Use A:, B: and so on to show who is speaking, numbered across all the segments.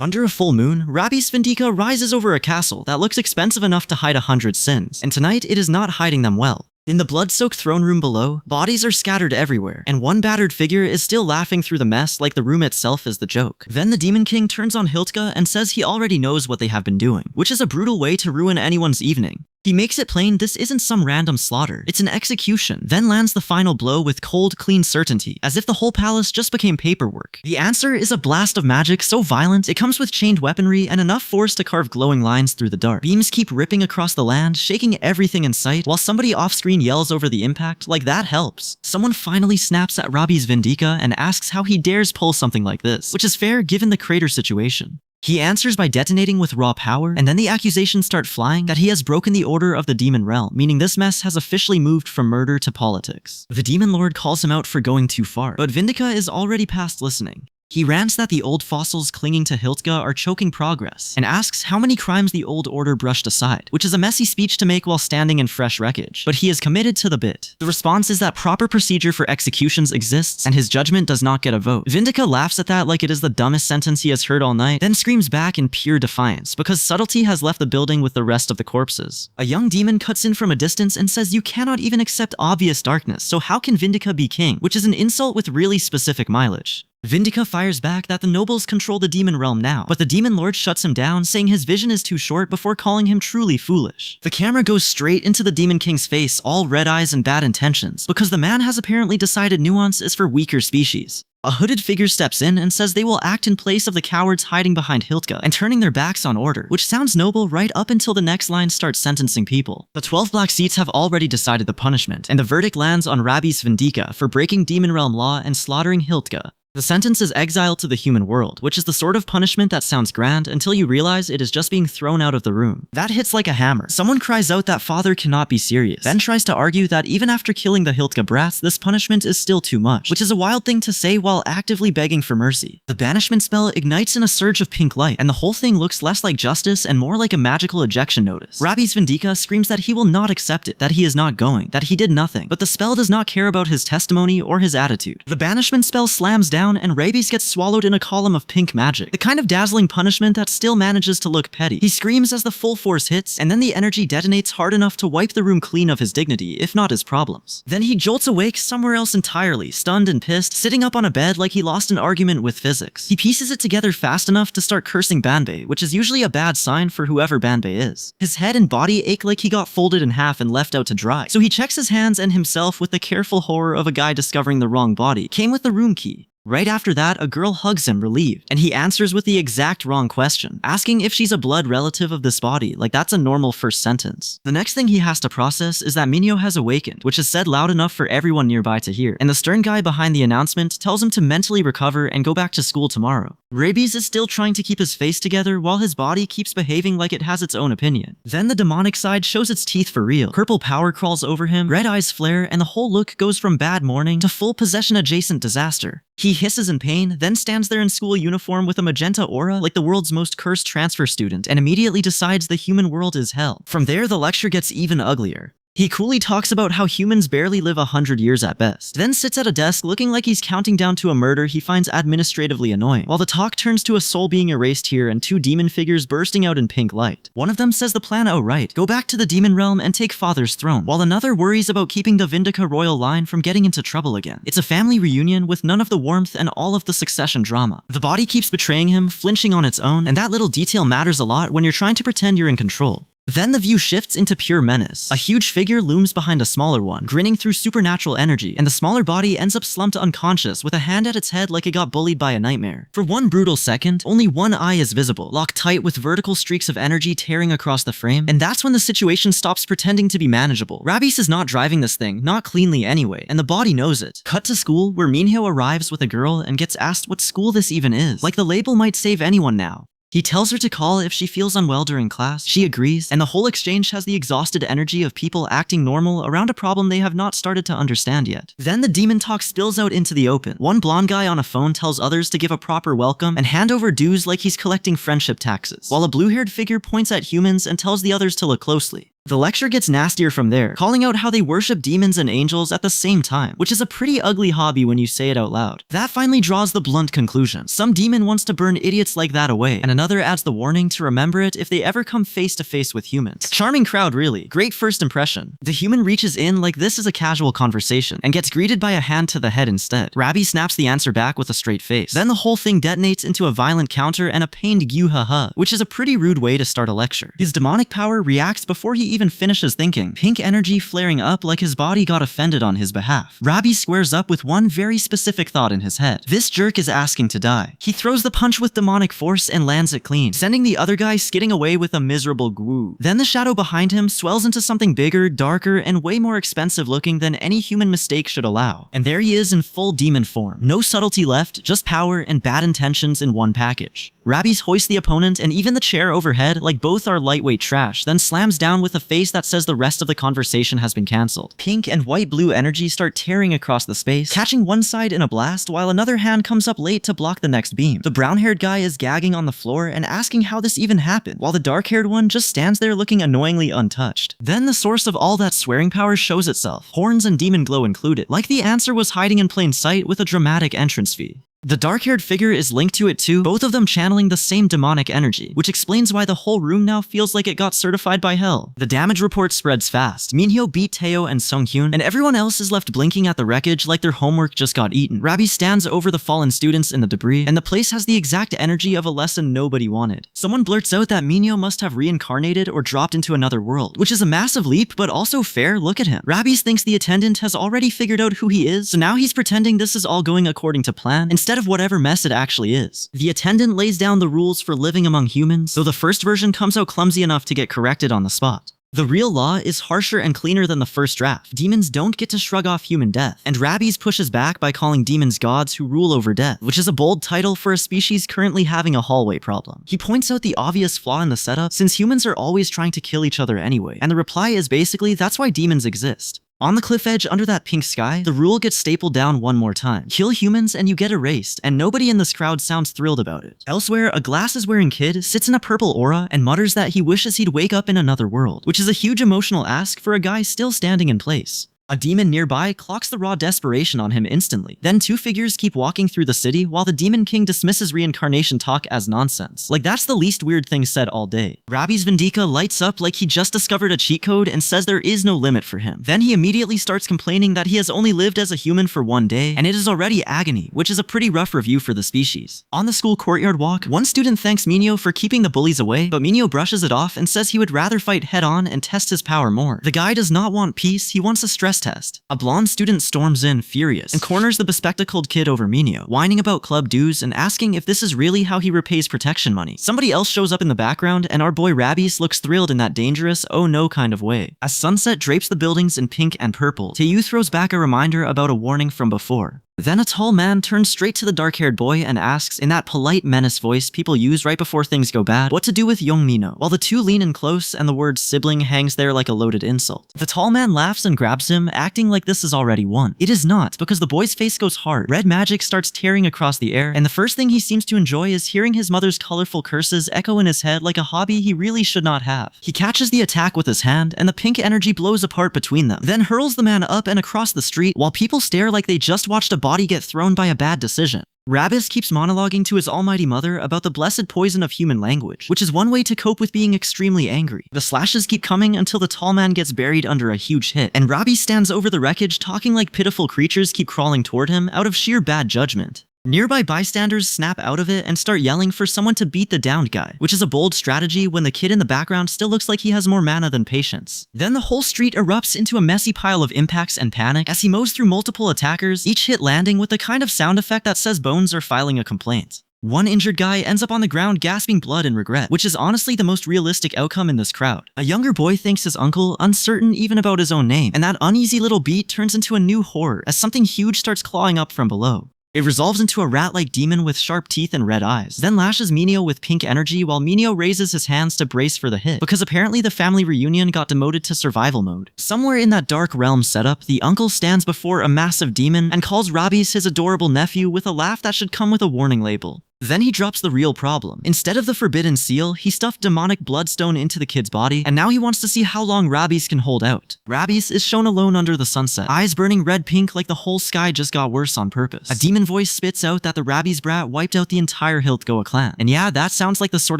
A: Under a full moon, Rabbi Svindika rises over a castle that looks expensive enough to hide 100 sins, and tonight it is not hiding them well. In the blood-soaked throne room below, bodies are scattered everywhere, and one battered figure is still laughing through the mess like the room itself is the joke. Then the Demon King turns on Hiltka and says he already knows what they have been doing, which is a brutal way to ruin anyone's evening. He makes it plain this isn't some random slaughter, it's an execution, then lands the final blow with cold, clean certainty, as if the whole palace just became paperwork. The answer is a blast of magic so violent, it comes with chained weaponry and enough force to carve glowing lines through the dark. Beams keep ripping across the land, shaking everything in sight, while somebody off-screen yells over the impact, like that helps. Someone finally snaps at Rabbi Svindika and asks how he dares pull something like this, which is fair given the crater situation. He answers by detonating with raw power, and then the accusations start flying that he has broken the order of the demon realm, meaning this mess has officially moved from murder to politics. The demon lord calls him out for going too far, but Vindika is already past listening. He rants that the old fossils clinging to Hiltka are choking progress, and asks how many crimes the old order brushed aside, which is a messy speech to make while standing in fresh wreckage, but he is committed to the bit. The response is that proper procedure for executions exists, and his judgment does not get a vote. Vindika laughs at that like it is the dumbest sentence he has heard all night, then screams back in pure defiance, because subtlety has left the building with the rest of the corpses. A young demon cuts in from a distance and says you cannot even accept obvious darkness, so how can Vindika be king, which is an insult with really specific mileage. Vindika fires back that the nobles control the demon realm now, but the demon lord shuts him down, saying his vision is too short before calling him truly foolish. The camera goes straight into the demon king's face, all red eyes and bad intentions, because the man has apparently decided nuance is for weaker species. A hooded figure steps in and says they will act in place of the cowards hiding behind Hiltka and turning their backs on order, which sounds noble right up until the next line starts sentencing people. The 12 black seats have already decided the punishment, and the verdict lands on Rabbi Svindika for breaking demon realm law and slaughtering Hiltka. The sentence is exile to the human world, which is the sort of punishment that sounds grand until you realize it is just being thrown out of the room. That hits like a hammer. Someone cries out that father cannot be serious, then tries to argue that even after killing the Hiltka brats, this punishment is still too much, which is a wild thing to say while actively begging for mercy. The banishment spell ignites in a surge of pink light, and the whole thing looks less like justice and more like a magical ejection notice. Rabbi Svindika screams that he will not accept it, that he is not going, that he did nothing, but the spell does not care about his testimony or his attitude. The banishment spell slams down and Rabies gets swallowed in a column of pink magic, the kind of dazzling punishment that still manages to look petty. He screams as the full force hits, and then the energy detonates hard enough to wipe the room clean of his dignity, if not his problems. Then he jolts awake somewhere else entirely, stunned and pissed, sitting up on a bed like he lost an argument with physics. He pieces it together fast enough to start cursing Banbei, which is usually a bad sign for whoever Banbei is. His head and body ache like he got folded in half and left out to dry, so he checks his hands and himself with the careful horror of a guy discovering the wrong body. Came with the room key. Right after that, a girl hugs him, relieved, and he answers with the exact wrong question, asking if she's a blood relative of this body, like that's a normal first sentence. The next thing he has to process is that Minyo has awakened, which is said loud enough for everyone nearby to hear, and the stern guy behind the announcement tells him to mentally recover and go back to school tomorrow. Rabies is still trying to keep his face together while his body keeps behaving like it has its own opinion. Then the demonic side shows its teeth for real. Purple power crawls over him, red eyes flare, and the whole look goes from bad morning to full possession-adjacent disaster. He hisses in pain, then stands there in school uniform with a magenta aura like the world's most cursed transfer student and immediately decides the human world is hell. From there, the lecture gets even uglier. He coolly talks about how humans barely live 100 years at best, then sits at a desk looking like he's counting down to a murder he finds administratively annoying, while the talk turns to a soul being erased here and two demon figures bursting out in pink light. One of them says the plan outright, go back to the demon realm and take father's throne, while another worries about keeping the Vindika royal line from getting into trouble again. It's a family reunion with none of the warmth and all of the succession drama. The body keeps betraying him, flinching on its own, and that little detail matters a lot when you're trying to pretend you're in control. Then the view shifts into pure menace. A huge figure looms behind a smaller one, grinning through supernatural energy, and the smaller body ends up slumped unconscious with a hand at its head like it got bullied by a nightmare. For one brutal second, only one eye is visible, locked tight with vertical streaks of energy tearing across the frame, and that's when the situation stops pretending to be manageable. Rabis is not driving this thing, not cleanly anyway, and the body knows it. Cut to school, where Minhyo arrives with a girl and gets asked what school this even is, like the label might save anyone now. He tells her to call if she feels unwell during class. She agrees, and the whole exchange has the exhausted energy of people acting normal around a problem they have not started to understand yet. Then the demon talk spills out into the open. One blonde guy on a phone tells others to give a proper welcome and hand over dues like he's collecting friendship taxes, while a blue-haired figure points at humans and tells the others to look closely. The lecture gets nastier from there, calling out how they worship demons and angels at the same time, which is a pretty ugly hobby when you say it out loud. That finally draws the blunt conclusion. Some demon wants to burn idiots like that away, and another adds the warning to remember it if they ever come face to face with humans. Charming crowd really. Great first impression. The human reaches in like this is a casual conversation, and gets greeted by a hand to the head instead. Rabbi snaps the answer back with a straight face. Then the whole thing detonates into a violent counter and a pained gyu-ha-ha, which is a pretty rude way to start a lecture. His demonic power reacts before he even finishes thinking, pink energy flaring up like his body got offended on his behalf. Rabbi squares up with one very specific thought in his head. This jerk is asking to die. He throws the punch with demonic force and lands it clean, sending the other guy skidding away with a miserable goo. Then the shadow behind him swells into something bigger, darker, and way more expensive looking than any human mistake should allow. And there he is in full demon form. No subtlety left, just power and bad intentions in one package. Rabbi's hoists the opponent and even the chair overhead like both are lightweight trash, then slams down with a face that says the rest of the conversation has been cancelled. Pink and white-blue energy start tearing across the space, catching one side in a blast while another hand comes up late to block the next beam. The brown-haired guy is gagging on the floor and asking how this even happened, while the dark-haired one just stands there looking annoyingly untouched. Then the source of all that swearing power shows itself, horns and demon glow included, like the answer was hiding in plain sight with a dramatic entrance fee. The dark-haired figure is linked to it too, both of them channeling the same demonic energy, which explains why the whole room now feels like it got certified by hell. The damage report spreads fast. Minhyo beat Taeo and Sunghyun, and everyone else is left blinking at the wreckage like their homework just got eaten. Rabbi stands over the fallen students in the debris, and the place has the exact energy of a lesson nobody wanted. Someone blurts out that Minhyo must have reincarnated or dropped into another world, which is a massive leap, but also fair. Look at him. Rabbi thinks the attendant has already figured out who he is, so now he's pretending this is all going according to plan, instead of whatever mess it actually is. The attendant lays down the rules for living among humans, though the first version comes out clumsy enough to get corrected on the spot. The real law is harsher and cleaner than the first draft. Demons don't get to shrug off human death, and Rabbi's pushes back by calling demons gods who rule over death, which is a bold title for a species currently having a hallway problem. He points out the obvious flaw in the setup, since humans are always trying to kill each other anyway, and the reply is basically that's why demons exist. On the cliff edge under that pink sky, the rule gets stapled down one more time. Kill humans and you get erased, and nobody in this crowd sounds thrilled about it. Elsewhere, a glasses-wearing kid sits in a purple aura and mutters that he wishes he'd wake up in another world, which is a huge emotional ask for a guy still standing in place. A demon nearby clocks the raw desperation on him instantly. Then two figures keep walking through the city while the Demon King dismisses reincarnation talk as nonsense. Like that's the least weird thing said all day. Rabbi's Vindika lights up like he just discovered a cheat code and says there is no limit for him. Then he immediately starts complaining that he has only lived as a human for one day and it is already agony, which is a pretty rough review for the species. On the school courtyard walk, one student thanks Minhyo for keeping the bullies away, but Minhyo brushes it off and says he would rather fight head-on and test his power more. The guy does not want peace, he wants a stress test. A blonde student storms in, furious, and corners the bespectacled kid over Minhyo, whining about club dues and asking if this is really how he repays protection money. Somebody else shows up in the background, and our boy Rabbi's looks thrilled in that dangerous, oh no kind of way. As sunset drapes the buildings in pink and purple, Taeyu throws back a reminder about a warning from before. Then a tall man turns straight to the dark-haired boy and asks, in that polite menace voice people use right before things go bad, what to do with Young-mino, while the two lean in close and the word sibling hangs there like a loaded insult. The tall man laughs and grabs him, acting like this is already won. It is not, because the boy's face goes hard. Red magic starts tearing across the air, and the first thing he seems to enjoy is hearing his mother's colorful curses echo in his head like a hobby he really should not have. He catches the attack with his hand, and the pink energy blows apart between them, then hurls the man up and across the street, while people stare like they just watched a body get thrown by a bad decision. Rabbis keeps monologuing to his almighty mother about the blessed poison of human language, which is one way to cope with being extremely angry. The slashes keep coming until the tall man gets buried under a huge hit, and Rabbi stands over the wreckage talking like pitiful creatures keep crawling toward him out of sheer bad judgment. Nearby bystanders snap out of it and start yelling for someone to beat the downed guy, which is a bold strategy when the kid in the background still looks like he has more mana than patience. Then the whole street erupts into a messy pile of impacts and panic as he mows through multiple attackers, each hit landing with the kind of sound effect that says bones are filing a complaint. One injured guy ends up on the ground gasping blood and regret, which is honestly the most realistic outcome in this crowd. A younger boy thanks his uncle, uncertain even about his own name, and that uneasy little beat turns into a new horror as something huge starts clawing up from below. It resolves into a rat-like demon with sharp teeth and red eyes, then lashes Minhyo with pink energy while Minhyo raises his hands to brace for the hit, because apparently the family reunion got demoted to survival mode. Somewhere in that dark realm setup, the uncle stands before a massive demon and calls Rabbi's his adorable nephew with a laugh that should come with a warning label. Then he drops the real problem. Instead of the forbidden seal, he stuffed demonic bloodstone into the kid's body, and now he wants to see how long Rabis can hold out. Rabis is shown alone under the sunset, eyes burning red-pink like the whole sky just got worse on purpose. A demon voice spits out that the Rabis brat wiped out the entire Hiltgoa clan. And yeah, that sounds like the sort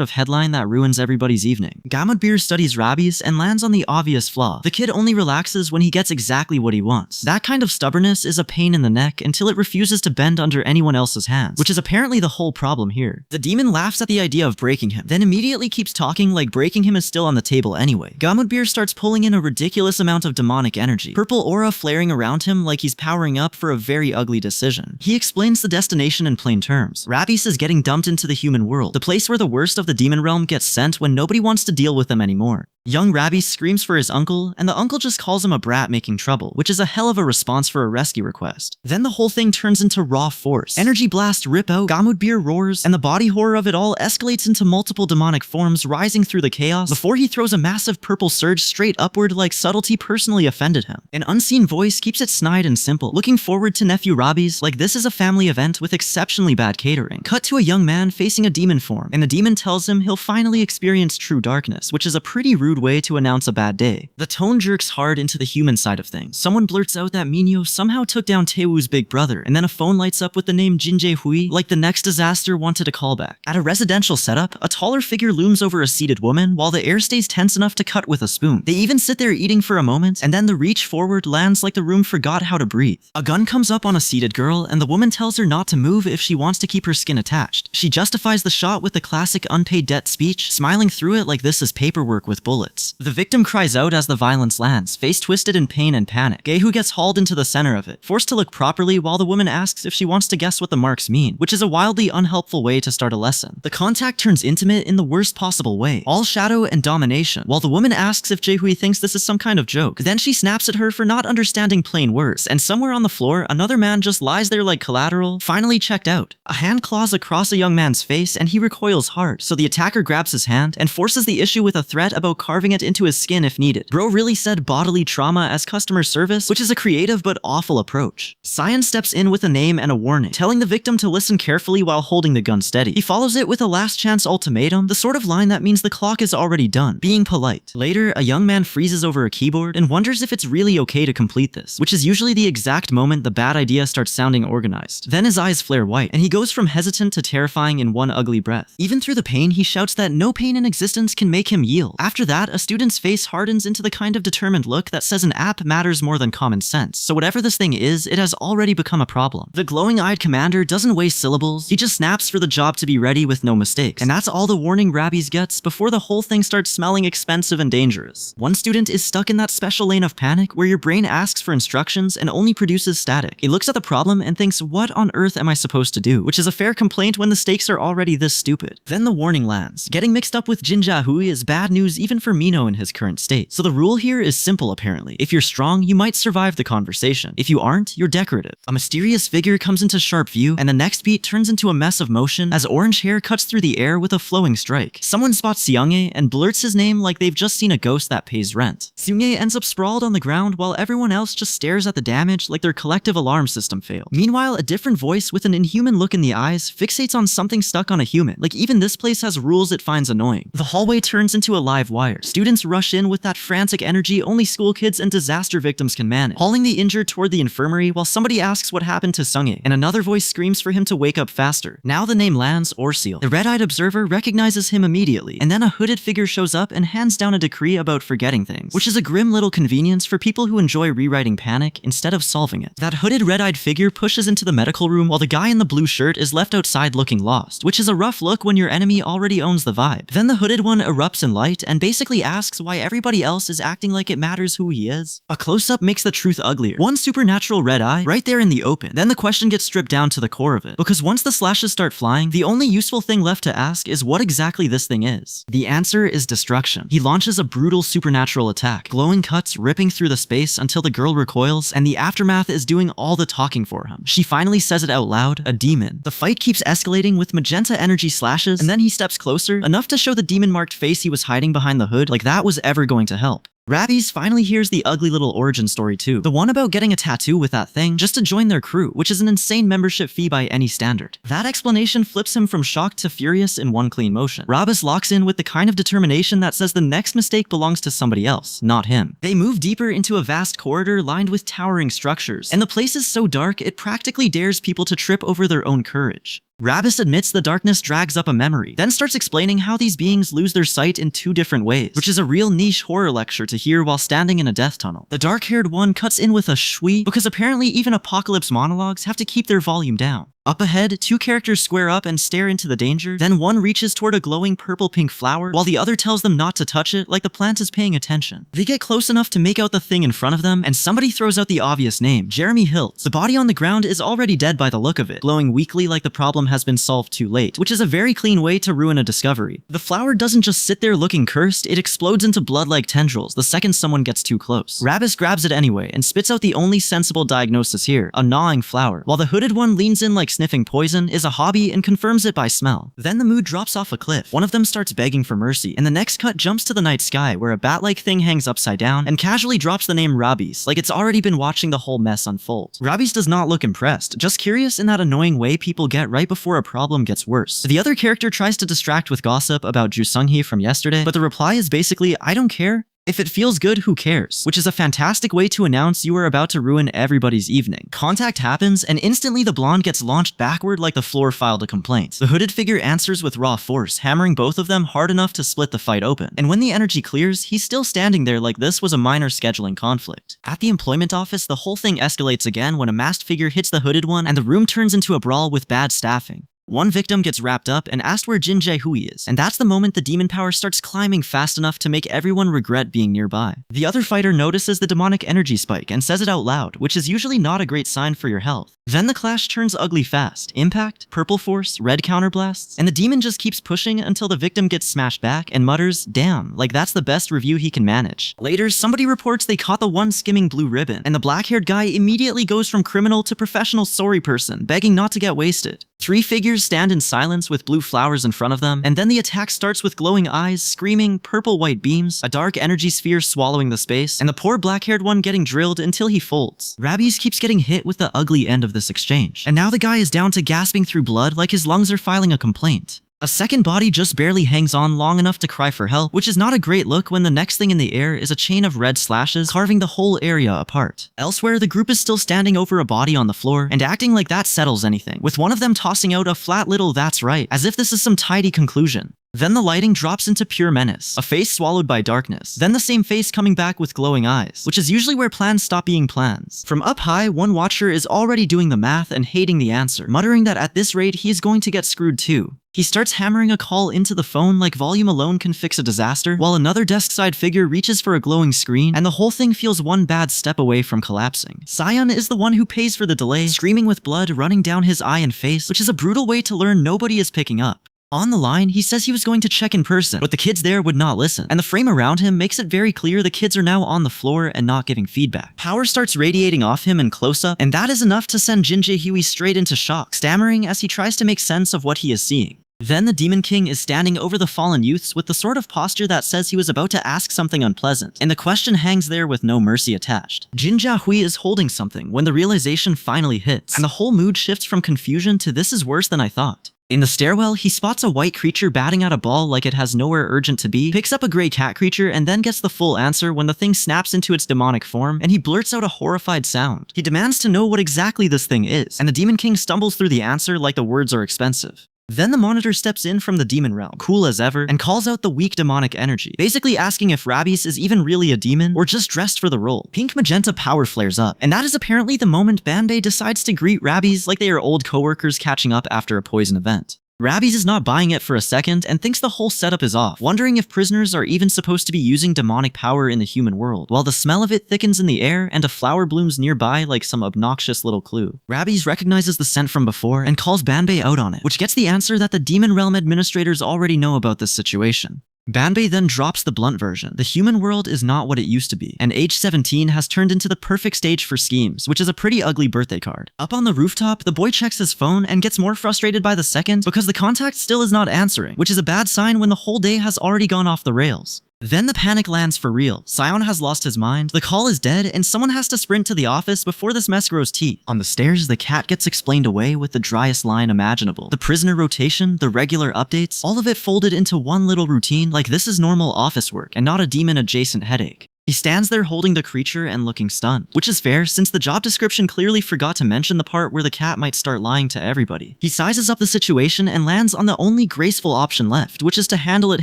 A: of headline that ruins everybody's evening. Gamudbir studies Rabis and lands on the obvious flaw. The kid only relaxes when he gets exactly what he wants. That kind of stubbornness is a pain in the neck until it refuses to bend under anyone else's hands, which is apparently the whole problem here. The demon laughs at the idea of breaking him, then immediately keeps talking like breaking him is still on the table anyway. Gamudbir starts pulling in a ridiculous amount of demonic energy, purple aura flaring around him like he's powering up for a very ugly decision. He explains the destination in plain terms. Rabis is getting dumped into the human world, the place where the worst of the demon realm gets sent when nobody wants to deal with them anymore. Young Rabis screams for his uncle, and the uncle just calls him a brat making trouble, which is a hell of a response for a rescue request. Then the whole thing turns into raw force. Energy blasts rip out, Gamudbir roars, and the body horror of it all escalates into multiple demonic forms rising through the chaos before he throws a massive purple surge straight upward like subtlety personally offended him. An unseen voice keeps it snide and simple, looking forward to nephew Rabis like this is a family event with exceptionally bad catering. Cut to a young man facing a demon form, and the demon tells him he'll finally experience true darkness, which is a pretty rude way to announce a bad day. The tone jerks hard into the human side of things. Someone blurts out that Minyo somehow took down Taewoo's big brother, and then a phone lights up with the name Jinjae Hui, like the next disaster wanted a callback. At a residential setup, a taller figure looms over a seated woman while the air stays tense enough to cut with a spoon. They even sit there eating for a moment, and then the reach forward lands like the room forgot how to breathe. A gun comes up on a seated girl, and the woman tells her not to move if she wants to keep her skin attached. She justifies the shot with the classic unpaid debt speech, smiling through it like this is paperwork with bullets. The victim cries out as the violence lands, face twisted in pain and panic. Gaehu gets hauled into the center of it, forced to look properly while the woman asks if she wants to guess what the marks mean, which is a wildly unhelpful way to start a lesson. The contact turns intimate in the worst possible way, all shadow and domination, while the woman asks if Jaehui thinks this is some kind of joke. Then she snaps at her for not understanding plain words, and somewhere on the floor, another man just lies there like collateral, finally checked out. A hand claws across a young man's face and he recoils hard, so the attacker grabs his hand and forces the issue with a threat about carving it into his skin if needed. Bro really said bodily trauma as customer service, which is a creative but awful approach. Cyan steps in with a name and a warning, telling the victim to listen carefully while holding the gun steady. He follows it with a last chance ultimatum, the sort of line that means the clock is already done, being polite. Later, a young man freezes over a keyboard and wonders if it's really okay to complete this, which is usually the exact moment the bad idea starts sounding organized. Then his eyes flare white, and he goes from hesitant to terrifying in one ugly breath. Even through the pain, he shouts that no pain in existence can make him yield. After that, a student's face hardens into the kind of determined look that says an app matters more than common sense, so whatever this thing is, it has already become a problem. The glowing-eyed commander doesn't waste syllables, he just snaps for the job to be ready with no mistakes, and that's all the warning Rabis gets before the whole thing starts smelling expensive and dangerous. One student is stuck in that special lane of panic where your brain asks for instructions and only produces static. He looks at the problem and thinks, what on earth am I supposed to do? Which is a fair complaint when the stakes are already this stupid. Then the warning lands. Getting mixed up with Jinja Hui is bad news even for Mino in his current state. So the rule here is simple apparently. If you're strong, you might survive the conversation. If you aren't, you're decorative. A mysterious figure comes into sharp view, and the next beat turns into a mess of motion as orange hair cuts through the air with a flowing strike. Someone spots Seunghae and blurts his name like they've just seen a ghost that pays rent. Seunghae ends up sprawled on the ground while everyone else just stares at the damage like their collective alarm system failed. Meanwhile, a different voice with an inhuman look in the eyes fixates on something stuck on a human, like even this place has rules it finds annoying. The hallway turns into a live wire. Students rush in with that frantic energy only school kids and disaster victims can manage, hauling the injured toward the infirmary while somebody asks what happened to Seunghae, and another voice screams for him to wake up faster. Now the name lands, Orseal. The red-eyed observer recognizes him immediately, and then a hooded figure shows up and hands down a decree about forgetting things, which is a grim little convenience for people who enjoy rewriting panic instead of solving it. That hooded red-eyed figure pushes into the medical room while the guy in the blue shirt is left outside looking lost, which is a rough look when your enemy already owns the vibe. Then the hooded one erupts in light and basically asks why everybody else is acting like it matters who he is. A close-up makes the truth uglier. One supernatural red eye right there in the open. Then the question gets stripped down to the core of it, because once the slashes start flying, the only useful thing left to ask is what exactly this thing is. The answer is destruction. He launches a brutal supernatural attack, glowing cuts ripping through the space until the girl recoils, and the aftermath is doing all the talking for him. She finally says it out loud, a demon. The fight keeps escalating with magenta energy slashes, and then he steps closer, enough to show the demon-marked face he was hiding behind the hood, like that was ever going to help. Rabbies finally hears the ugly little origin story too. The one about getting a tattoo with that thing just to join their crew, which is an insane membership fee by any standard. That explanation flips him from shocked to furious in one clean motion. Rabis locks in with the kind of determination that says the next mistake belongs to somebody else, not him. They move deeper into a vast corridor lined with towering structures, and the place is so dark it practically dares people to trip over their own courage. Rabis admits the darkness drags up a memory, then starts explaining how these beings lose their sight in 2 different ways, which is a real niche horror lecture to hear while standing in a death tunnel. The dark-haired one cuts in with a shwee, because apparently even apocalypse monologues have to keep their volume down. Up ahead, 2 characters square up and stare into the danger, then one reaches toward a glowing purple-pink flower, while the other tells them not to touch it like the plant is paying attention. They get close enough to make out the thing in front of them, and somebody throws out the obvious name, Jeremy Hiltz. The body on the ground is already dead by the look of it, glowing weakly like the problem has been solved too late, which is a very clean way to ruin a discovery. The flower doesn't just sit there looking cursed, it explodes into blood-like tendrils the second someone gets too close. Rabis grabs it anyway, and spits out the only sensible diagnosis here, a gnawing flower, while the hooded one leans in like sniffing poison is a hobby and confirms it by smell. Then the mood drops off a cliff. One of them starts begging for mercy, and the next cut jumps to the night sky where a bat-like thing hangs upside down and casually drops the name Rabis, like it's already been watching the whole mess unfold. Rabis does not look impressed, just curious in that annoying way people get right before a problem gets worse. The other character tries to distract with gossip about Ju Sung-hee from yesterday, but the reply is basically, I don't care. If it feels good, who cares? Which is a fantastic way to announce you are about to ruin everybody's evening. Contact happens, and instantly the blonde gets launched backward like the floor filed a complaint. The hooded figure answers with raw force, hammering both of them hard enough to split the fight open. And when the energy clears, he's still standing there like this was a minor scheduling conflict. At the employment office, the whole thing escalates again when a masked figure hits the hooded one, and the room turns into a brawl with bad staffing. One victim gets wrapped up and asked where Jin Jae-hui is, and that's the moment the demon power starts climbing fast enough to make everyone regret being nearby. The other fighter notices the demonic energy spike and says it out loud, which is usually not a great sign for your health. Then the clash turns ugly fast. Impact, purple force, red counterblasts, and the demon just keeps pushing until the victim gets smashed back and mutters, damn, like that's the best review he can manage. Later, somebody reports they caught the one skimming blue ribbon, and the black-haired guy immediately goes from criminal to professional sorry person, begging not to get wasted. 3 figures stand in silence with blue flowers in front of them, and then the attack starts with glowing eyes, screaming, purple-white beams, a dark energy sphere swallowing the space, and the poor black-haired one getting drilled until he folds. Rabbies keeps getting hit with the ugly end of this exchange, and now the guy is down to gasping through blood like his lungs are filing a complaint. A second body just barely hangs on long enough to cry for help, which is not a great look when the next thing in the air is a chain of red slashes carving the whole area apart. Elsewhere, the group is still standing over a body on the floor and acting like that settles anything, with one of them tossing out a flat little "that's right," as if this is some tidy conclusion. Then the lighting drops into pure menace, a face swallowed by darkness, then the same face coming back with glowing eyes, which is usually where plans stop being plans. From up high, one watcher is already doing the math and hating the answer, muttering that at this rate he is going to get screwed too. He starts hammering a call into the phone like volume alone can fix a disaster, while another desk-side figure reaches for a glowing screen, and the whole thing feels one bad step away from collapsing. Sion is the one who pays for the delay, screaming with blood running down his eye and face, which is a brutal way to learn nobody is picking up. On the line, he says he was going to check in person, but the kids there would not listen, and the frame around him makes it very clear the kids are now on the floor and not giving feedback. Power starts radiating off him in close-up, and that is enough to send Jin Jae-hui straight into shock, stammering as he tries to make sense of what he is seeing. Then the Demon King is standing over the fallen youths with the sort of posture that says he was about to ask something unpleasant, and the question hangs there with no mercy attached. Jin Jae-hui is holding something when the realization finally hits, and the whole mood shifts from confusion to this is worse than I thought. In the stairwell, he spots a white creature batting at a ball like it has nowhere urgent to be, picks up a gray cat creature, and then gets the full answer when the thing snaps into its demonic form, and he blurts out a horrified sound. He demands to know what exactly this thing is, and the Demon King stumbles through the answer like the words are expensive. Then the monitor steps in from the demon realm, cool as ever, and calls out the weak demonic energy, basically asking if Rabis is even really a demon or just dressed for the role. Pink magenta power flares up, and that is apparently the moment Banbei decides to greet Rabis like they are old coworkers catching up after a poison event. Rabis is not buying it for a second and thinks the whole setup is off, wondering if prisoners are even supposed to be using demonic power in the human world, while the smell of it thickens in the air and a flower blooms nearby like some obnoxious little clue. Rabis recognizes the scent from before and calls Banbei out on it, which gets the answer that the Demon Realm administrators already know about this situation. Banbei then drops the blunt version. The human world is not what it used to be, and age 17 has turned into the perfect stage for schemes, which is a pretty ugly birthday card. Up on the rooftop, the boy checks his phone and gets more frustrated by the second because the contact still is not answering, which is a bad sign when the whole day has already gone off the rails. Then the panic lands for real. Sion has lost his mind, the call is dead, and someone has to sprint to the office before this mess grows teeth. On the stairs, the cat gets explained away with the driest line imaginable. The prisoner rotation, the regular updates, all of it folded into one little routine like this is normal office work and not a demon-adjacent headache. He stands there holding the creature and looking stunned, which is fair since the job description clearly forgot to mention the part where the cat might start lying to everybody. He sizes up the situation and lands on the only graceful option left, which is to handle it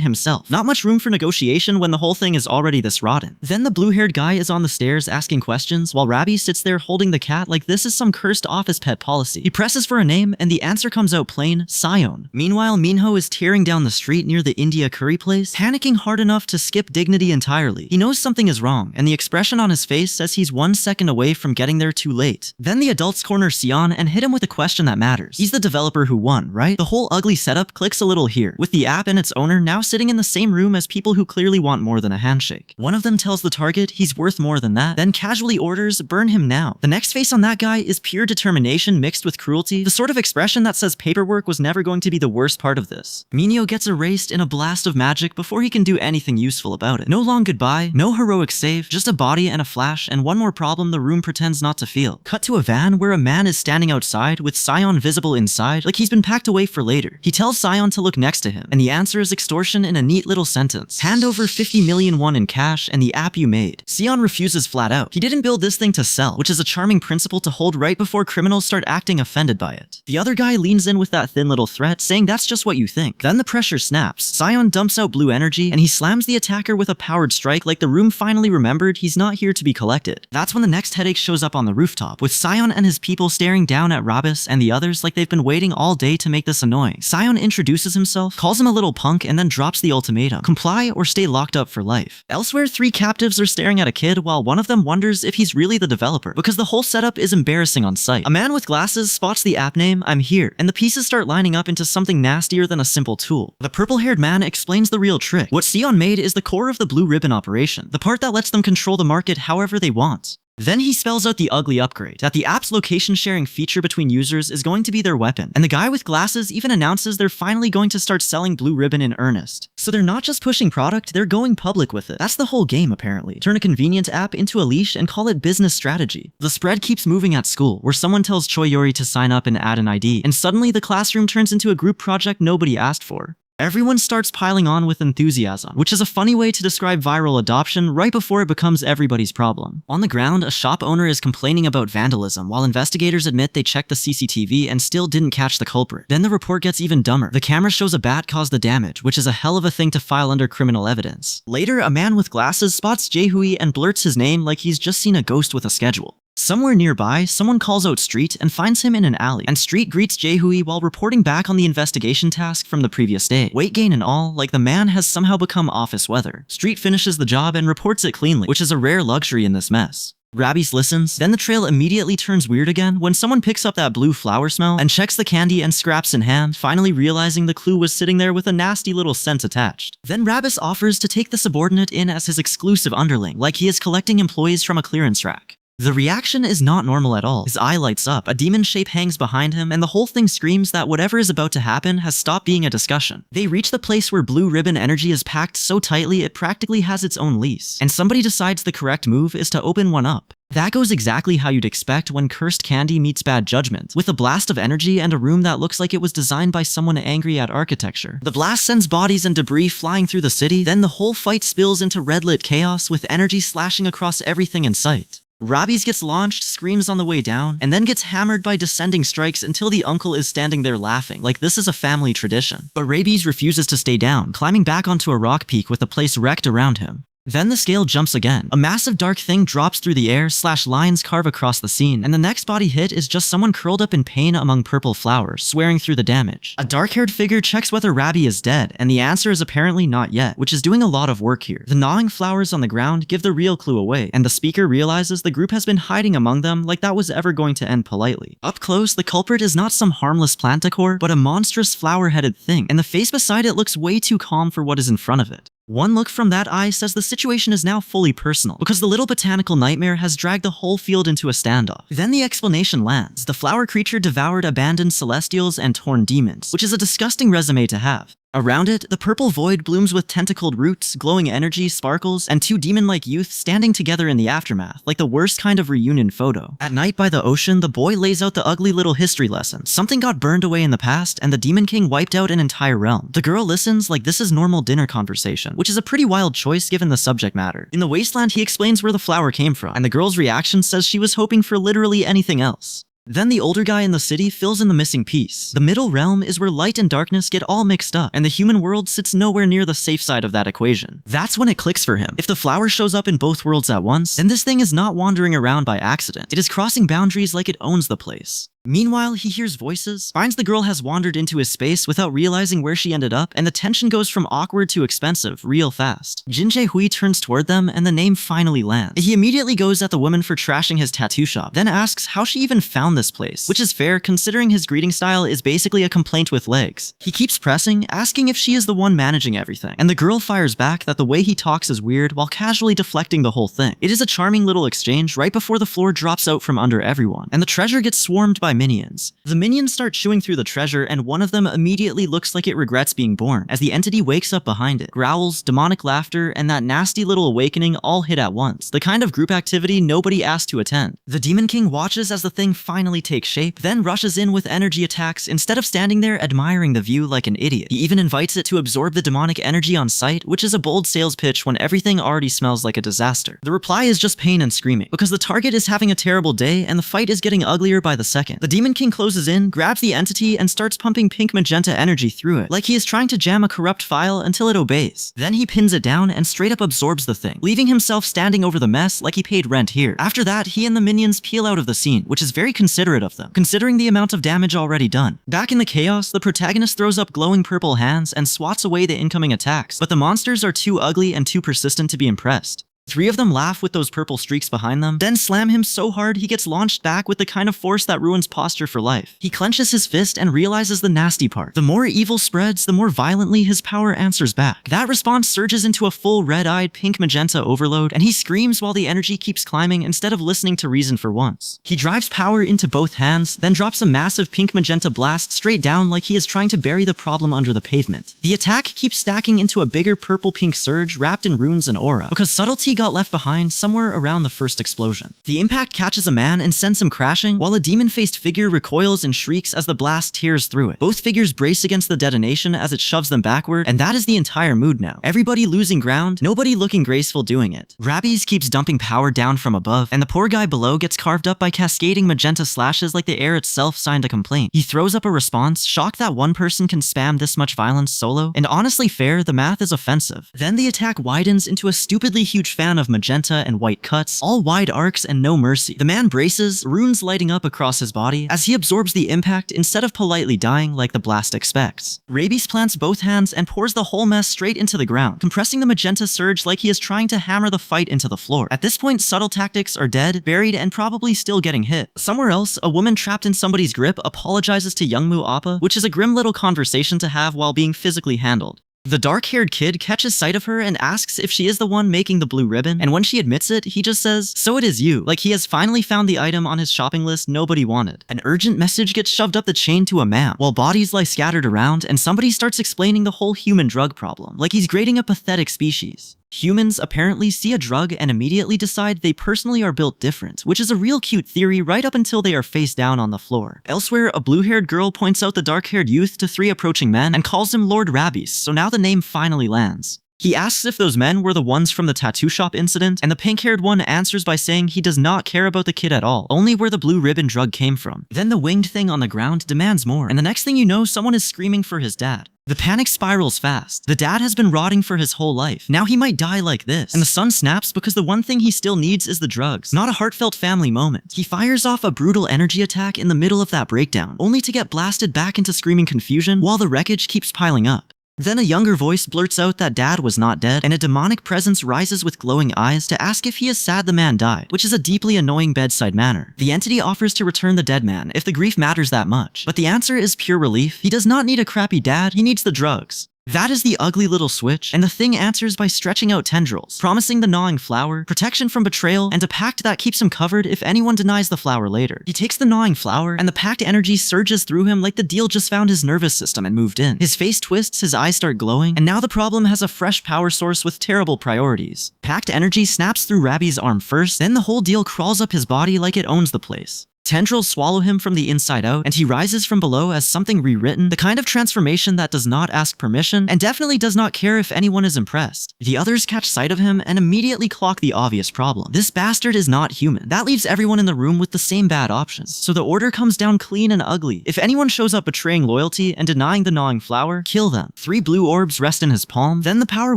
A: himself. Not much room for negotiation when the whole thing is already this rotten. Then the blue-haired guy is on the stairs asking questions while Rabi sits there holding the cat like this is some cursed office pet policy. He presses for a name and the answer comes out plain, Sion. Meanwhile, Minho is tearing down the street near the India curry place, panicking hard enough to skip dignity entirely. He knows something is wrong, and the expression on his face says he's 1 second away from getting there too late. Then the adults corner Sion and hit him with a question that matters. He's the developer who won, right? The whole ugly setup clicks a little here, with the app and its owner now sitting in the same room as people who clearly want more than a handshake. One of them tells the target he's worth more than that, then casually orders, burn him now. The next face on that guy is pure determination mixed with cruelty, the sort of expression that says paperwork was never going to be the worst part of this. Minho gets erased in a blast of magic before he can do anything useful about it. No long goodbye, no heroic save, just a body and a flash, and one more problem the room pretends not to feel. Cut to a van where a man is standing outside with Sion visible inside, like he's been packed away for later. He tells Sion to look next to him, and the answer is extortion in a neat little sentence. Hand over 50 million won in cash and the app you made. Sion refuses flat out. He didn't build this thing to sell, which is a charming principle to hold right before criminals start acting offended by it. The other guy leans in with that thin little threat, saying that's just what you think. Then the pressure snaps. Sion dumps out blue energy, and he slams the attacker with a powered strike like the room finally remembered he's not here to be collected. That's when the next headache shows up on the rooftop, with Sion and his people staring down at Rabis and the others like they've been waiting all day to make this annoying. Sion introduces himself, calls him a little punk, and then drops the ultimatum: comply or stay locked up for life. Elsewhere, 3 captives are staring at a kid while one of them wonders if he's really the developer, because the whole setup is embarrassing on sight. A man with glasses spots the app name, I'm here, and the pieces start lining up into something nastier than a simple tool. The purple-haired man explains the real trick. What Sion made is the core of the blue ribbon operation, the part that lets them control the market however they want. Then he spells out the ugly upgrade, that the app's location sharing feature between users is going to be their weapon, and the guy with glasses even announces they're finally going to start selling Blue Ribbon in earnest. So they're not just pushing product, they're going public with it. That's the whole game apparently. Turn a convenient app into a leash and call it business strategy. The spread keeps moving at school, where someone tells Choyori to sign up and add an ID, and suddenly the classroom turns into a group project nobody asked for. Everyone starts piling on with enthusiasm, which is a funny way to describe viral adoption right before it becomes everybody's problem. On the ground, a shop owner is complaining about vandalism, while investigators admit they checked the CCTV and still didn't catch the culprit. Then the report gets even dumber. The camera shows a bat caused the damage, which is a hell of a thing to file under criminal evidence. Later, a man with glasses spots Jaehui and blurts his name like he's just seen a ghost with a schedule. Somewhere nearby, someone calls out Street and finds him in an alley, and Street greets Jaehui while reporting back on the investigation task from the previous day. Weight gain and all, like the man has somehow become office weather. Street finishes the job and reports it cleanly, which is a rare luxury in this mess. Rabis listens, then the trail immediately turns weird again when someone picks up that blue flower smell and checks the candy and scraps in hand, finally realizing the clue was sitting there with a nasty little scent attached. Then Rabis offers to take the subordinate in as his exclusive underling, like he is collecting employees from a clearance rack. The reaction is not normal at all. His eye lights up, a demon shape hangs behind him, and the whole thing screams that whatever is about to happen has stopped being a discussion. They reach the place where blue ribbon energy is packed so tightly it practically has its own lease, and somebody decides the correct move is to open one up. That goes exactly how you'd expect when cursed candy meets bad judgment, with a blast of energy and a room that looks like it was designed by someone angry at architecture. The blast sends bodies and debris flying through the city, then the whole fight spills into red-lit chaos with energy slashing across everything in sight. Rabis gets launched, screams on the way down, and then gets hammered by descending strikes until the uncle is standing there laughing, like this is a family tradition. But Rabis refuses to stay down, climbing back onto a rock peak with the place wrecked around him. Then the scale jumps again. A massive dark thing drops through the air, lines carve across the scene, and the next body hit is just someone curled up in pain among purple flowers, swearing through the damage. A dark-haired figure checks whether Rabi is dead, and the answer is apparently not yet, which is doing a lot of work here. The gnawing flowers on the ground give the real clue away, and the speaker realizes the group has been hiding among them like that was ever going to end politely. Up close, the culprit is not some harmless plant decor, but a monstrous flower-headed thing, and the face beside it looks way too calm for what is in front of it. One look from that eye says the situation is now fully personal, because the little botanical nightmare has dragged the whole field into a standoff. Then the explanation lands. The flower creature devoured abandoned celestials and torn demons, which is a disgusting resume to have. Around it, the purple void blooms with tentacled roots, glowing energy, sparkles, and two demon-like youth standing together in the aftermath, like the worst kind of reunion photo. At night by the ocean, the boy lays out the ugly little history lesson. Something got burned away in the past, and the Demon King wiped out an entire realm. The girl listens like this is normal dinner conversation, which is a pretty wild choice given the subject matter. In the wasteland, he explains where the flower came from, and the girl's reaction says she was hoping for literally anything else. Then the older guy in the city fills in the missing piece. The middle realm is where light and darkness get all mixed up, and the human world sits nowhere near the safe side of that equation. That's when it clicks for him. If the flower shows up in both worlds at once, then this thing is not wandering around by accident. It is crossing boundaries like it owns the place. Meanwhile, he hears voices, finds the girl has wandered into his space without realizing where she ended up, and the tension goes from awkward to expensive real fast. Jin Jae-hui turns toward them, and the name finally lands. He immediately goes at the woman for trashing his tattoo shop, then asks how she even found this place, which is fair considering his greeting style is basically a complaint with legs. He keeps pressing, asking if she is the one managing everything, and the girl fires back that the way he talks is weird while casually deflecting the whole thing. It is a charming little exchange right before the floor drops out from under everyone, and the treasure gets swarmed by minions. The minions start chewing through the treasure, and one of them immediately looks like it regrets being born, as the entity wakes up behind it. Growls, demonic laughter, and that nasty little awakening all hit at once, the kind of group activity nobody asked to attend. The Demon King watches as the thing finally takes shape, then rushes in with energy attacks instead of standing there admiring the view like an idiot. He even invites it to absorb the demonic energy on sight, which is a bold sales pitch when everything already smells like a disaster. The reply is just pain and screaming, because the target is having a terrible day and the fight is getting uglier by the second. The Demon King closes in, grabs the entity, and starts pumping pink magenta energy through it, like he is trying to jam a corrupt file until it obeys. Then he pins it down and straight up absorbs the thing, leaving himself standing over the mess like he paid rent here. After that, he and the minions peel out of the scene, which is very considerate of them, considering the amount of damage already done. Back in the chaos, the protagonist throws up glowing purple hands and swats away the incoming attacks, but the monsters are too ugly and too persistent to be impressed. Three of them laugh with those purple streaks behind them, then slam him so hard he gets launched back with the kind of force that ruins posture for life. He clenches his fist and realizes the nasty part. The more evil spreads, the more violently his power answers back. That response surges into a full red-eyed pink magenta overload, and he screams while the energy keeps climbing instead of listening to reason for once. He drives power into both hands, then drops a massive pink magenta blast straight down like he is trying to bury the problem under the pavement. The attack keeps stacking into a bigger purple-pink surge wrapped in runes and aura, because subtlety got left behind somewhere around the first explosion. The impact catches a man and sends him crashing, while a demon-faced figure recoils and shrieks as the blast tears through it. Both figures brace against the detonation as it shoves them backward, and that is the entire mood now. Everybody losing ground, nobody looking graceful doing it. Rabbies keeps dumping power down from above, and the poor guy below gets carved up by cascading magenta slashes like the air itself signed a complaint. He throws up a response, shocked that one person can spam this much violence solo, and honestly fair, the math is offensive. Then the attack widens into a stupidly huge fan of magenta and white cuts, all wide arcs and no mercy. The man braces, runes lighting up across his body as he absorbs the impact instead of politely dying like the blast expects. Rabies plants both hands and pours the whole mess straight into the ground, compressing the magenta surge like he is trying to hammer the fight into the floor. At this point, subtle tactics are dead, buried, and probably still getting hit. Somewhere else, a woman trapped in somebody's grip apologizes to Youngmu Appa, which is a grim little conversation to have while being physically handled. The dark-haired kid catches sight of her and asks if she is the one making the blue ribbon, and when she admits it, he just says, "So it is you," like he has finally found the item on his shopping list nobody wanted. An urgent message gets shoved up the chain to a man, while bodies lie scattered around, and somebody starts explaining the whole human drug problem, like he's grading a pathetic species. Humans apparently see a drug and immediately decide they personally are built different, which is a real cute theory right up until they are face down on the floor. Elsewhere, a blue-haired girl points out the dark-haired youth to three approaching men and calls him Lord Rabbies, so now the name finally lands. He asks if those men were the ones from the tattoo shop incident, and the pink-haired one answers by saying he does not care about the kid at all, only where the blue ribbon drug came from. Then the winged thing on the ground demands more, and the next thing you know, someone is screaming for his dad. The panic spirals fast. The dad has been rotting for his whole life. Now he might die like this. And the son snaps because the one thing he still needs is the drugs, not a heartfelt family moment. He fires off a brutal energy attack in the middle of that breakdown, only to get blasted back into screaming confusion while the wreckage keeps piling up. Then a younger voice blurts out that dad was not dead, and a demonic presence rises with glowing eyes to ask if he is sad the man died, which is a deeply annoying bedside manner. The entity offers to return the dead man if the grief matters that much, but the answer is pure relief. He does not need a crappy dad, he needs the drugs. That is the ugly little switch, and the thing answers by stretching out tendrils, promising the gnawing flower protection from betrayal and a pact that keeps him covered if anyone denies the flower later. He takes the gnawing flower, and the pact energy surges through him like the deal just found his nervous system and moved in. His face twists, his eyes start glowing, and now the problem has a fresh power source with terrible priorities. Pact energy snaps through Rabi's arm first, then the whole deal crawls up his body like it owns the place. Tendrils swallow him from the inside out, and he rises from below as something rewritten, the kind of transformation that does not ask permission and definitely does not care if anyone is impressed. The others catch sight of him and immediately clock the obvious problem. This bastard is not human. That leaves everyone in the room with the same bad options. So the order comes down clean and ugly. If anyone shows up betraying loyalty and denying the gnawing flower, kill them. 3 blue orbs rest in his palm, then the power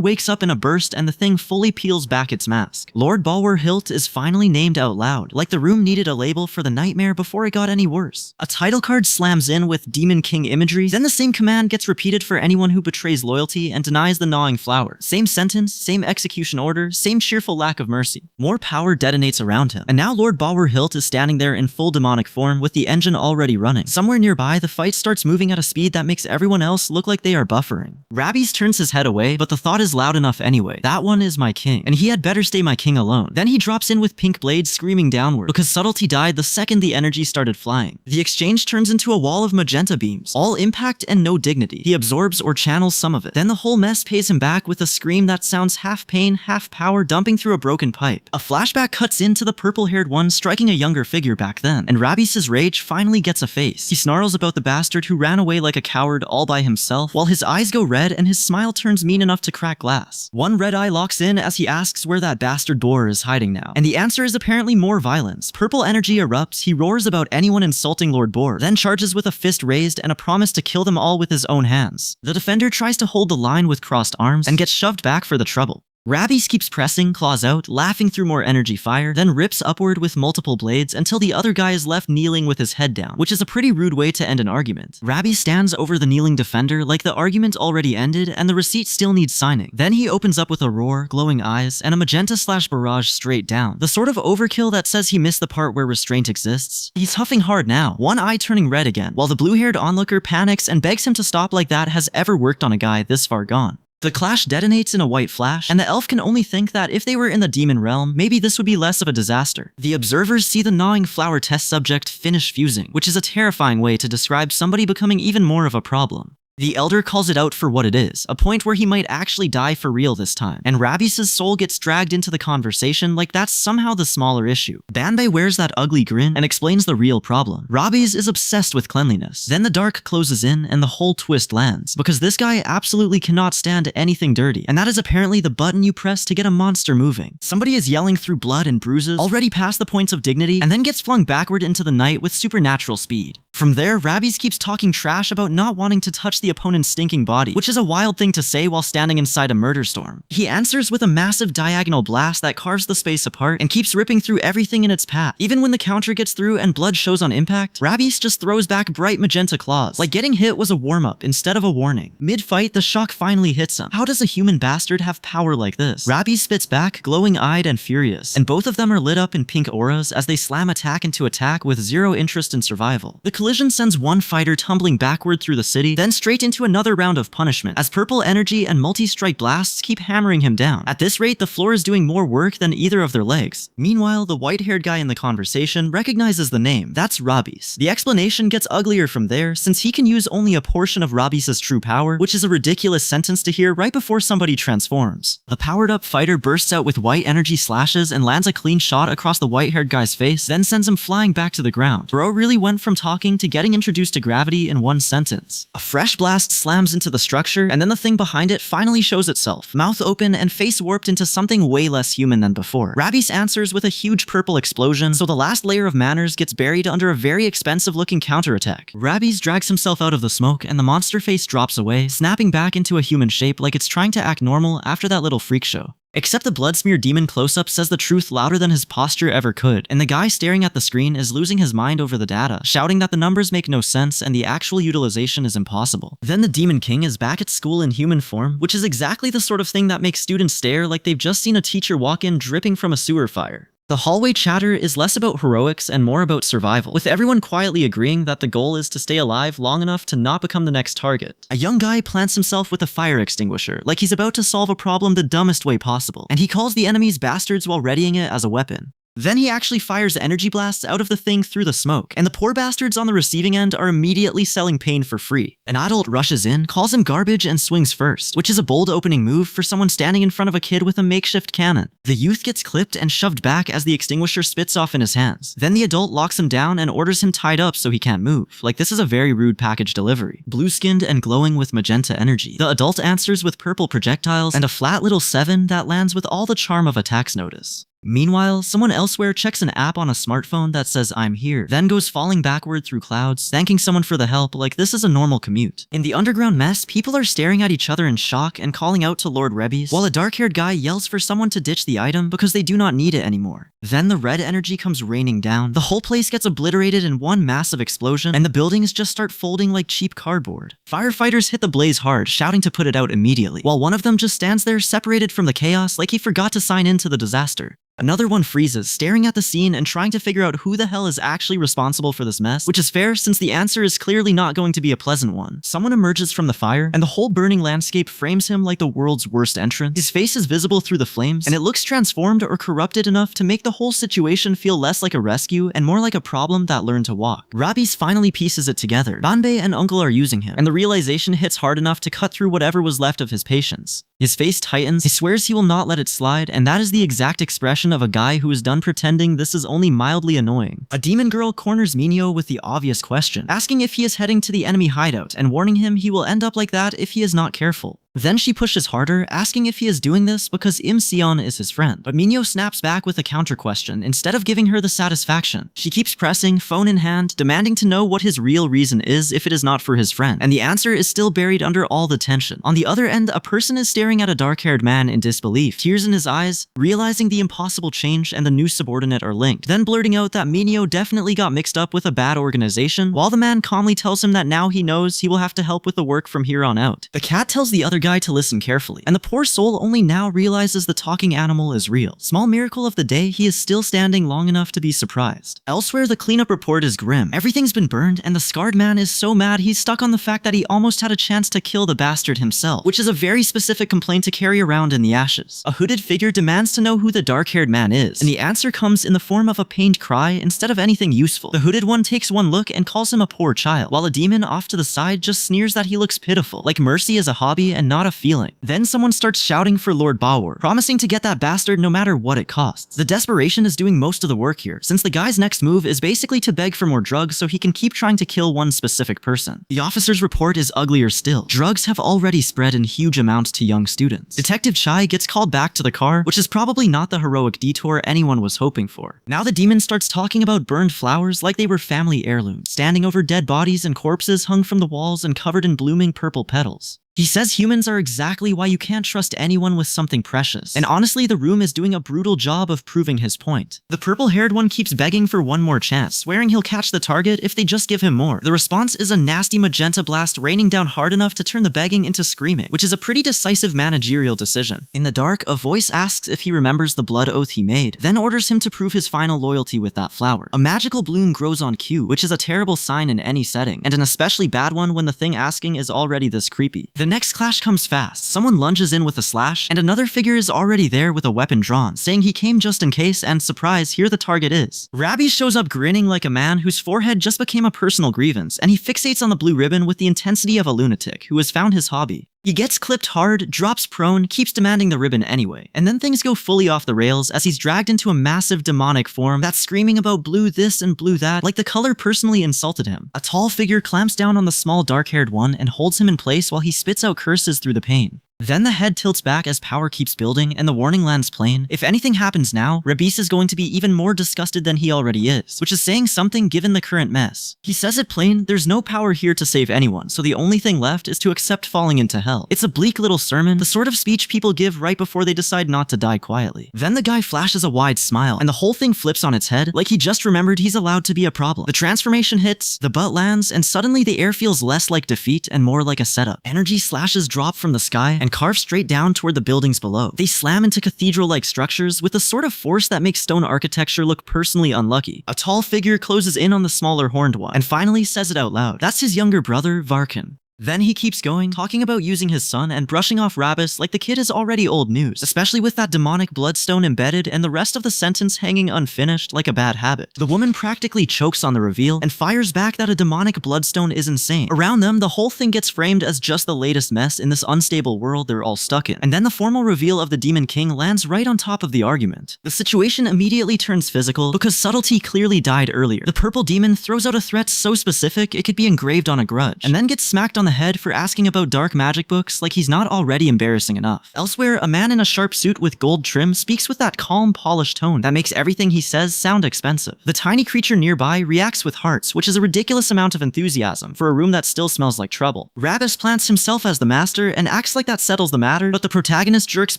A: wakes up in a burst and the thing fully peels back its mask. Lord Balwer Hilt is finally named out loud, like the room needed a label for the nightmare before it got any worse. A title card slams in with Demon King imagery, then the same command gets repeated for anyone who betrays loyalty and denies the gnawing flower. Same sentence, same execution order, same cheerful lack of mercy. More power detonates around him, and now Lord Balwer Hilt is standing there in full demonic form with the engine already running. Somewhere nearby, the fight starts moving at a speed that makes everyone else look like they are buffering. Rabies turns his head away, but the thought is loud enough anyway. That one is my king, and he had better stay my king alone. Then he drops in with pink blades screaming downward, because subtlety died the second the energy started flying. The exchange turns into a wall of magenta beams, all impact and no dignity. He absorbs or channels some of it. Then the whole mess pays him back with a scream that sounds half pain, half power dumping through a broken pipe. A flashback cuts into the purple-haired one striking a younger figure back then, and Rabies' rage finally gets a face. He snarls about the bastard who ran away like a coward all by himself, while his eyes go red and his smile turns mean enough to crack glass. One red eye locks in as he asks where that bastard boar is hiding now, and the answer is apparently more violence. Purple energy erupts, he roars about anyone insulting Lord Boar, then charges with a fist raised and a promise to kill them all with his own hands. The defender tries to hold the line with crossed arms and gets shoved back for the trouble. Rabies keeps pressing, claws out, laughing through more energy fire, then rips upward with multiple blades until the other guy is left kneeling with his head down, which is a pretty rude way to end an argument. Rabies stands over the kneeling defender like the argument already ended and the receipt still needs signing. Then he opens up with a roar, glowing eyes, and a magenta/barrage straight down. The sort of overkill that says he missed the part where restraint exists. He's huffing hard now, one eye turning red again, while the blue-haired onlooker panics and begs him to stop like that has ever worked on a guy this far gone. The clash detonates in a white flash, and the elf can only think that if they were in the demon realm, maybe this would be less of a disaster. The observers see the gnawing flower test subject finish fusing, which is a terrifying way to describe somebody becoming even more of a problem. The Elder calls it out for what it is, a point where he might actually die for real this time, and Rabies' soul gets dragged into the conversation like that's somehow the smaller issue. Banbei wears that ugly grin and explains the real problem. Rabies is obsessed with cleanliness. Then the dark closes in and the whole twist lands, because this guy absolutely cannot stand anything dirty, and that is apparently the button you press to get a monster moving. Somebody is yelling through blood and bruises, already past the points of dignity, and then gets flung backward into the night with supernatural speed. From there, Rabies keeps talking trash about not wanting to touch the opponent's stinking body, which is a wild thing to say while standing inside a murder storm. He answers with a massive diagonal blast that carves the space apart and keeps ripping through everything in its path. Even when the counter gets through and blood shows on impact, Rabies just throws back bright magenta claws, like getting hit was a warm-up instead of a warning. Mid-fight, the shock finally hits him. How does a human bastard have power like this? Rabies spits back, glowing-eyed and furious, and both of them are lit up in pink auras as they slam attack into attack with zero interest in survival. The collision sends one fighter tumbling backward through the city, then straight into another round of punishment, as purple energy and multi-strike blasts keep hammering him down. At this rate, the floor is doing more work than either of their legs. Meanwhile, the white-haired guy in the conversation recognizes the name. That's Rabies. The explanation gets uglier from there, since he can use only a portion of Rabies' true power, which is a ridiculous sentence to hear right before somebody transforms. The powered-up fighter bursts out with white energy slashes and lands a clean shot across the white-haired guy's face, then sends him flying back to the ground. Bro really went from talking to getting introduced to gravity in one sentence. A fresh blast slams into the structure, and then the thing behind it finally shows itself, mouth open and face warped into something way less human than before. Rabies answers with a huge purple explosion, so the last layer of manners gets buried under a very expensive-looking counterattack. Rabies drags himself out of the smoke, and the monster face drops away, snapping back into a human shape like it's trying to act normal after that little freak show. Except the blood-smeared demon close-up says the truth louder than his posture ever could, and the guy staring at the screen is losing his mind over the data, shouting that the numbers make no sense and the actual utilization is impossible. Then the Demon King is back at school in human form, which is exactly the sort of thing that makes students stare like they've just seen a teacher walk in dripping from a sewer fire. The hallway chatter is less about heroics and more about survival, with everyone quietly agreeing that the goal is to stay alive long enough to not become the next target. A young guy plants himself with a fire extinguisher, like he's about to solve a problem the dumbest way possible, and he calls the enemies bastards while readying it as a weapon. Then he actually fires energy blasts out of the thing through the smoke, and the poor bastards on the receiving end are immediately selling pain for free. An adult rushes in, calls him garbage, and swings first, which is a bold opening move for someone standing in front of a kid with a makeshift cannon. The youth gets clipped and shoved back as the extinguisher spits off in his hands. Then the adult locks him down and orders him tied up so he can't move. Like this is a very rude package delivery. Blue-skinned and glowing with magenta energy. The adult answers with purple projectiles and a flat little 7 that lands with all the charm of a tax notice. Meanwhile, someone elsewhere checks an app on a smartphone that says I'm here, then goes falling backward through clouds, thanking someone for the help like this is a normal commute. In the underground mess, people are staring at each other in shock and calling out to Lord Rebbies, while a dark-haired guy yells for someone to ditch the item because they do not need it anymore. Then the red energy comes raining down, the whole place gets obliterated in one massive explosion, and the buildings just start folding like cheap cardboard. Firefighters hit the blaze hard, shouting to put it out immediately, while one of them just stands there separated from the chaos like he forgot to sign in to the disaster. Another one freezes, staring at the scene and trying to figure out who the hell is actually responsible for this mess, which is fair since the answer is clearly not going to be a pleasant one. Someone emerges from the fire, and the whole burning landscape frames him like the world's worst entrance. His face is visible through the flames, and it looks transformed or corrupted enough to make the whole situation feel less like a rescue and more like a problem that learned to walk. Rabies finally pieces it together. Banbei and Uncle are using him, and the realization hits hard enough to cut through whatever was left of his patience. His face tightens, he swears he will not let it slide, and that is the exact expression of a guy who is done pretending this is only mildly annoying. A demon girl corners Minyo with the obvious question, asking if he is heading to the enemy hideout and warning him he will end up like that if he is not careful. Then she pushes harder, asking if he is doing this because Im Sion is his friend. But Minyo snaps back with a counter question instead of giving her the satisfaction. She keeps pressing, phone in hand, demanding to know what his real reason is if it is not for his friend. And the answer is still buried under all the tension. On the other end, a person is staring at a dark-haired man in disbelief, tears in his eyes, realizing the impossible change and the new subordinate are linked, then blurting out that Minyo definitely got mixed up with a bad organization, while the man calmly tells him that now he knows he will have to help with the work from here on out. The cat tells the other guy to listen carefully, and the poor soul only now realizes the talking animal is real. Small miracle of the day, he is still standing long enough to be surprised. Elsewhere, the cleanup report is grim. Everything's been burned, and the scarred man is so mad he's stuck on the fact that he almost had a chance to kill the bastard himself, which is a very specific complaint to carry around in the ashes. A hooded figure demands to know who the dark-haired man is, and the answer comes in the form of a pained cry instead of anything useful. The hooded one takes one look and calls him a poor child, while a demon off to the side just sneers that he looks pitiful, like mercy is a hobby and not a feeling. Then someone starts shouting for Lord Bawor, promising to get that bastard no matter what it costs. The desperation is doing most of the work here, since the guy's next move is basically to beg for more drugs so he can keep trying to kill one specific person. The officer's report is uglier still. Drugs have already spread in huge amounts to young students. Detective Chai gets called back to the car, which is probably not the heroic detour anyone was hoping for. Now the demon starts talking about burned flowers like they were family heirlooms, standing over dead bodies and corpses hung from the walls and covered in blooming purple petals. He says humans are exactly why you can't trust anyone with something precious, and honestly the room is doing a brutal job of proving his point. The purple-haired one keeps begging for one more chance, swearing he'll catch the target if they just give him more. The response is a nasty magenta blast raining down hard enough to turn the begging into screaming, which is a pretty decisive managerial decision. In the dark, a voice asks if he remembers the blood oath he made, then orders him to prove his final loyalty with that flower. A magical bloom grows on cue, which is a terrible sign in any setting, and an especially bad one when the thing asking is already this creepy. The next clash comes fast. Someone lunges in with a slash, and another figure is already there with a weapon drawn, saying he came just in case, and surprise, here the target is. Rabbi shows up grinning like a man whose forehead just became a personal grievance, and he fixates on the blue ribbon with the intensity of a lunatic who has found his hobby. He gets clipped hard, drops prone, keeps demanding the ribbon anyway, and then things go fully off the rails as he's dragged into a massive demonic form that's screaming about blue this and blue that, like the color personally insulted him. A tall figure clamps down on the small dark-haired one and holds him in place while he spits out curses through the pain. Then the head tilts back as power keeps building and the warning lands plain. If anything happens now, Rabis is going to be even more disgusted than he already is, which is saying something given the current mess. He says it plain, there's no power here to save anyone, so the only thing left is to accept falling into hell. It's a bleak little sermon, the sort of speech people give right before they decide not to die quietly. Then the guy flashes a wide smile, and the whole thing flips on its head, like he just remembered he's allowed to be a problem. The transformation hits, the butt lands, and suddenly the air feels less like defeat and more like a setup. Energy slashes drop from the sky, and and carve straight down toward the buildings below. They slam into cathedral-like structures with the sort of force that makes stone architecture look personally unlucky. A tall figure closes in on the smaller horned one, and finally says it out loud. That's his younger brother, Varkin. Then he keeps going, talking about using his son and brushing off Rabis like the kid is already old news, especially with that demonic bloodstone embedded and the rest of the sentence hanging unfinished like a bad habit. The woman practically chokes on the reveal and fires back that a demonic bloodstone is insane. Around them, the whole thing gets framed as just the latest mess in this unstable world they're all stuck in. And then the formal reveal of the Demon King lands right on top of the argument. The situation immediately turns physical because subtlety clearly died earlier. The purple demon throws out a threat so specific it could be engraved on a grudge, and then gets smacked on the head for asking about dark magic books like he's not already embarrassing enough. Elsewhere, a man in a sharp suit with gold trim speaks with that calm, polished tone that makes everything he says sound expensive. The tiny creature nearby reacts with hearts, which is a ridiculous amount of enthusiasm for a room that still smells like trouble. Rabis plants himself as the master and acts like that settles the matter, but the protagonist jerks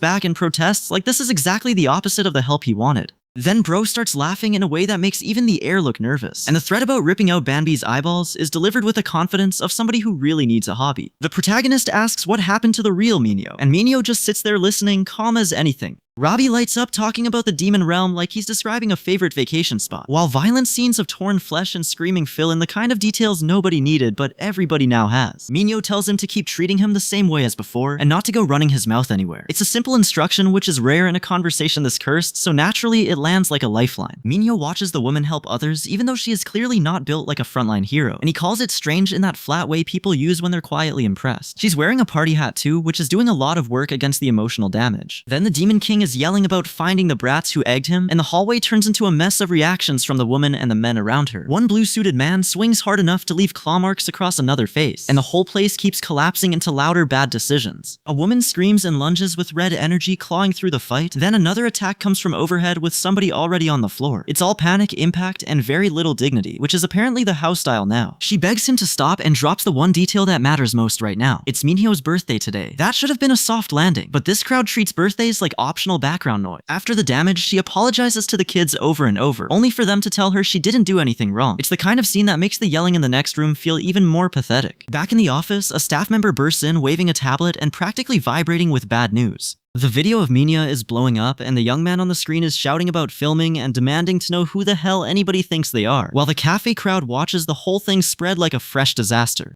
A: back and protests like this is exactly the opposite of the help he wanted. Then Bro starts laughing in a way that makes even the air look nervous, and the threat about ripping out Banbi's eyeballs is delivered with the confidence of somebody who really needs a hobby. The protagonist asks what happened to the real Minho, and Minho just sits there listening, calm as anything. Robbie lights up talking about the demon realm like he's describing a favorite vacation spot, while violent scenes of torn flesh and screaming fill in the kind of details nobody needed but everybody now has. Minho tells him to keep treating him the same way as before and not to go running his mouth anywhere. It's a simple instruction which is rare in a conversation this cursed, so naturally it lands like a lifeline. Minho watches the woman help others even though she is clearly not built like a frontline hero, and he calls it strange in that flat way people use when they're quietly impressed. She's wearing a party hat too, which is doing a lot of work against the emotional damage. Then the Demon King is yelling about finding the brats who egged him, and the hallway turns into a mess of reactions from the woman and the men around her. One blue-suited man swings hard enough to leave claw marks across another face, and the whole place keeps collapsing into louder bad decisions. A woman screams and lunges with red energy clawing through the fight, then another attack comes from overhead with somebody already on the floor. It's all panic, impact, and very little dignity, which is apparently the house style now. She begs him to stop and drops the one detail that matters most right now. It's Minhyo's birthday today. That should have been a soft landing, but this crowd treats birthdays like optional background noise. After the damage, she apologizes to the kids over and over, only for them to tell her she didn't do anything wrong. It's the kind of scene that makes the yelling in the next room feel even more pathetic. Back in the office, a staff member bursts in waving a tablet and practically vibrating with bad news. The video of Minya is blowing up, and the young man on the screen is shouting about filming and demanding to know who the hell anybody thinks they are, while the cafe crowd watches the whole thing spread like a fresh disaster.